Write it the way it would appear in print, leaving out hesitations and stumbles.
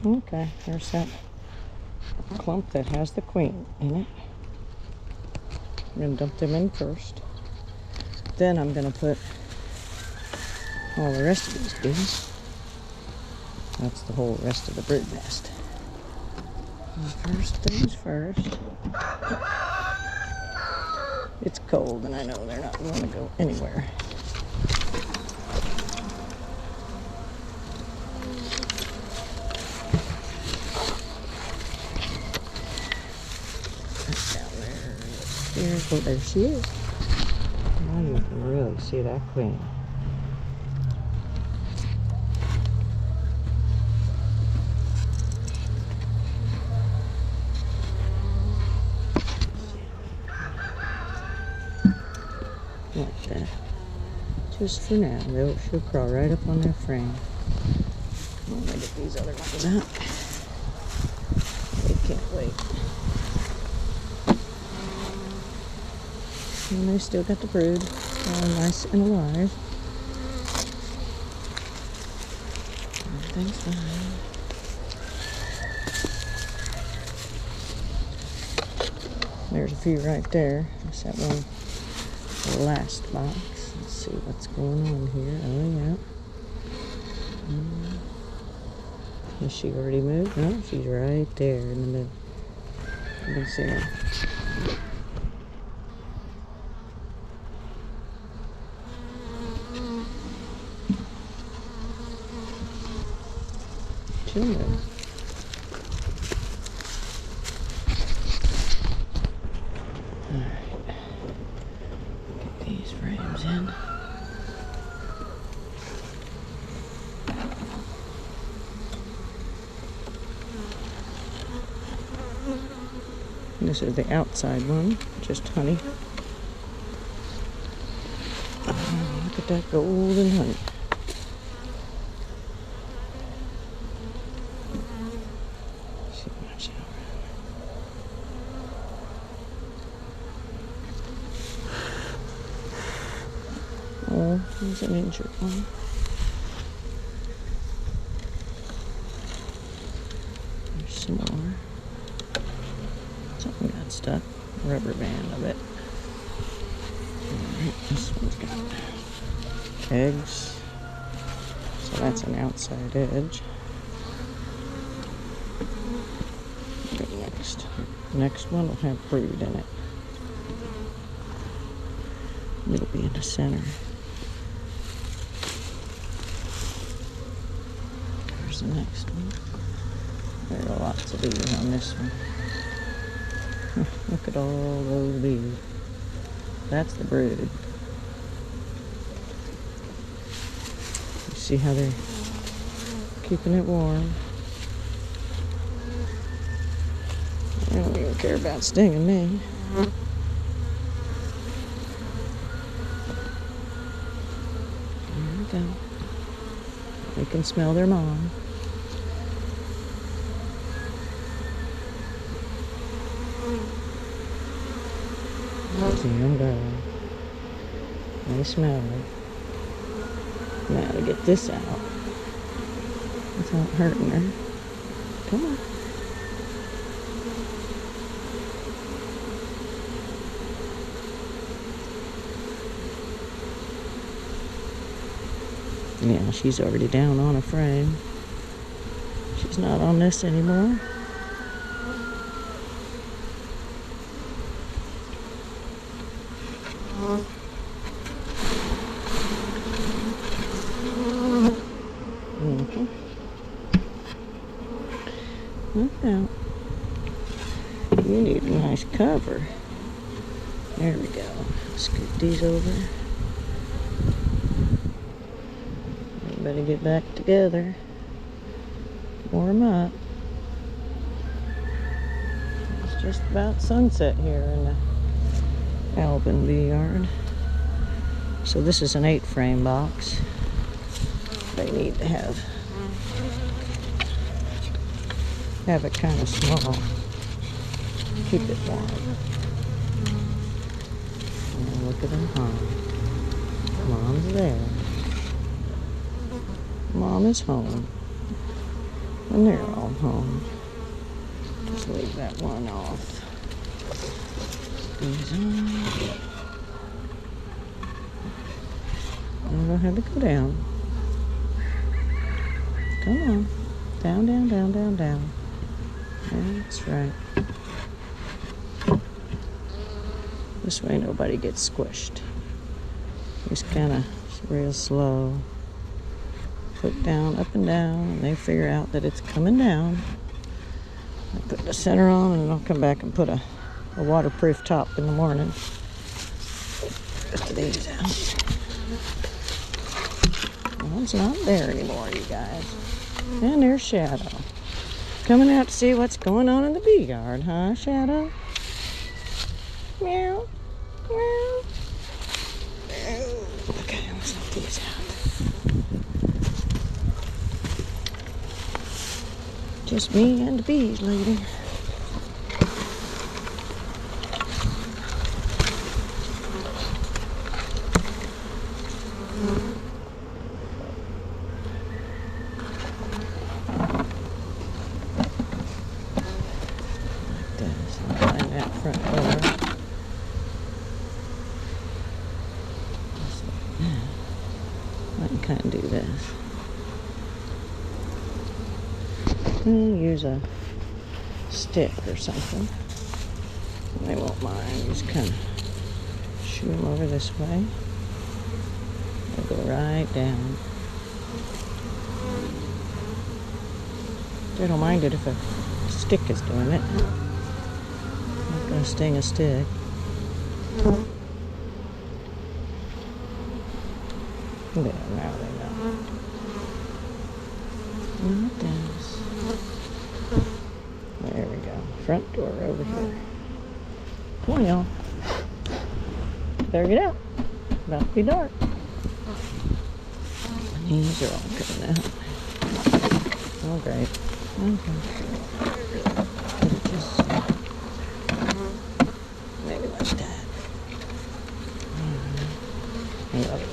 Okay, there's that clump that has the queen in it. I'm going to dump them in first. Then I'm going to put all the rest of these goodies. That's the whole rest of the brood nest. And first things first. It's cold and I know they're not going to go anywhere. Oh, there she is. Now you can really see that queen. Like that. Just for now. She'll crawl right up on that frame. I'm gonna get these other ones out. They can't wait. And they still got the brood, all nice and alive. Everything's fine. There's a few right there. That's that one last box. Let's see what's going on here. Oh, yeah. Has she already moved? No, she's right there in the middle. You can see her. She'll move. Alright. Get these frames in. This is the outside one, just honey. Oh, look at that golden honey. Oh, there's an injured one. There's some more. Something got stuck. Rubber band of it. Alright, this one's got eggs. So that's an outside edge. Go next. Next one will have brood in it. It'll be in the center. There's the next one. There are lots of bees on this one. Look at all those bees. That's the brood. You see how they're keeping it warm. They don't even care about stinging me. There we go. They can smell their mom. See them go. They smell it. Now to get this out without hurting her. Come on. Yeah, she's already down on a frame. She's not on this anymore. Look out. You need a nice cover. There we go. Scoot these over. Everybody get back together. Warm up. It's just about sunset here in the Alvin bee yard. So this is an 8-frame box. They need to have it kind of small. Keep it warm. And look at them home. Mom's there. Mom is home. And they're all home. Just leave that one off. These on. I'm gonna have to go down. Come on. Down, down, down, down, down. That's right. This way nobody gets squished. Just kind of real slow. Put down, up and down, and they figure out that it's coming down. I put the center on, and I'll come back and put a waterproof top in the morning. Just these out. Well, it's not there anymore, you guys. And there's Shadow. Coming out to see what's going on in the bee yard, huh, Shadow? Meow. Meow. Okay, let's let these out. Just me and the bees, lady. Like this. I'll find that front door. Just like that. I can kind of do this. Use a stick or something. They won't mind. Just kind of shoo them over this way. They'll go right down. They don't mind it if a stick is doing it. I'm not going to sting a stick. There, now they know. And it does. There we go. Front door over here. Come on, y'all. Better get out. About to be dark. These are all coming out. Oh, great. Okay. Just maybe like that. Alright.